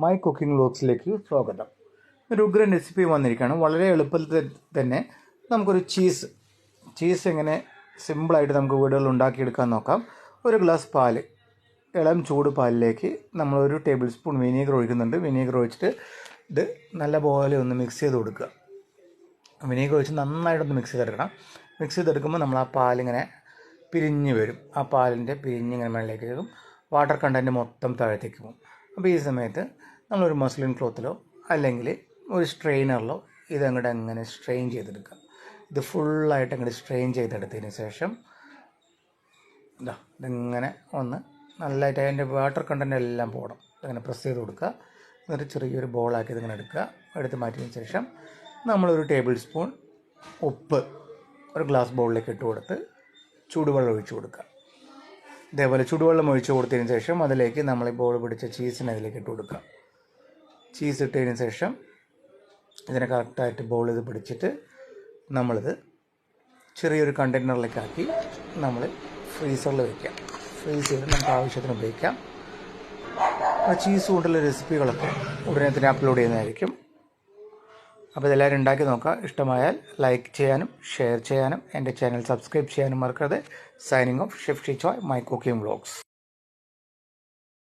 My cooking വ്ലോഗ്സിലേക്ക് സ്വാഗതം. ഒരു ഉഗ്രൻ റെസിപ്പി വന്നിരിക്കുകയാണ്. വളരെ എളുപ്പത്തിൽ തന്നെ നമുക്കൊരു ചീസ് എങ്ങനെ സിമ്പിളായിട്ട് നമുക്ക് വീടുകളിൽ ഉണ്ടാക്കിയെടുക്കാൻ നോക്കാം. ഒരു ഗ്ലാസ് പാല്, ഇളം ചൂട് പാലിലേക്ക് നമ്മളൊരു ടേബിൾ സ്പൂൺ വിനീഗർ ഒഴിക്കുന്നുണ്ട്. വിനീഗർ ഒഴിച്ചിട്ട് ഇത് നല്ലപോലെ ഒന്ന് മിക്സ് ചെയ്ത് കൊടുക്കുക. വിനീഗർ ഒഴിച്ച് നന്നായിട്ടൊന്ന് മിക്സ് ചെയ്തെടുക്കണം. മിക്സ് ചെയ്തെടുക്കുമ്പോൾ നമ്മൾ ആ പാലിങ്ങനെ പിരിഞ്ഞ് വരും. ആ പാലിൻ്റെ പിരിഞ്ഞിങ്ങനെ മേളിലേക്ക് വരും. വാട്ടർ കണ്ടൻറ്റ് മൊത്തം താഴത്തേക്ക് പോകും. അപ്പോൾ ഈ സമയത്ത് നമ്മളൊരു മസ്ലിൻ ക്ലോത്തിലോ അല്ലെങ്കിൽ ഒരു സ്ട്രെയിനറിലോ ഇതങ്ങോട്ട് അങ്ങനെ സ്ട്രെയിൻ ചെയ്തെടുക്കുക. ഇത് ഫുള്ളായിട്ട് അങ്ങോട്ട് സ്ട്രെയിൻ ചെയ്തെടുത്തതിന് ശേഷം ഇതിങ്ങനെ ഒന്ന് നല്ലതായിട്ട് അതിൻ്റെ വാട്ടർ കണ്ടൻറ്റ് എല്ലാം പോകണം. അങ്ങനെ പ്രസ് ചെയ്ത് കൊടുക്കുക. എന്നിട്ട് ചെറിയൊരു ബോളാക്കി ഇതിങ്ങനെ എടുത്ത് മാറ്റിയതിന് ശേഷം നമ്മളൊരു ടേബിൾ സ്പൂൺ ഉപ്പ് ഒരു ഗ്ലാസ് ബൗളിലേക്ക് ഇട്ട് കൊടുത്ത് ചൂടുവെള്ളം ഒഴിച്ച് കൊടുക്കുക. ഇതേപോലെ ചൂടുവെള്ളം ഒഴിച്ച് കൊടുത്തതിന് ശേഷം അതിലേക്ക് നമ്മൾ ഈ ബോൾ പിടിച്ച ചീസിനെ അതിലേക്ക് ഇട്ട് കൊടുക്കുക. ചീസ് ഇട്ടതിന് ശേഷം ഇതിനെ കറക്റ്റായിട്ട് ബോൾ ഇത് പിടിച്ചിട്ട് നമ്മളിത് ചെറിയൊരു കണ്ടെയ്നറിലേക്ക് ആക്കി നമ്മൾ ഫ്രീസറിൽ വയ്ക്കാം. ഫ്രീസ് ചെയ്ത് നമുക്ക് ആവശ്യത്തിന് ഉപയോഗിക്കാം. ചീസ് കൊണ്ടുള്ള റെസിപ്പികളൊക്കെ ഉടനെ തന്നെ അപ്ലോഡ് ചെയ്യുന്നതായിരിക്കും. അപ്പോൾ ഇതെല്ലാവരും ഉണ്ടാക്കി നോക്കുക. ഇഷ്ടമായാൽ ലൈക്ക് ചെയ്യാനും ഷെയർ ചെയ്യാനും എൻ്റെ ചാനൽ സബ്സ്ക്രൈബ് ചെയ്യാനും മറക്കരുത്. Signing off chef Shichoy, my cooking vlogs.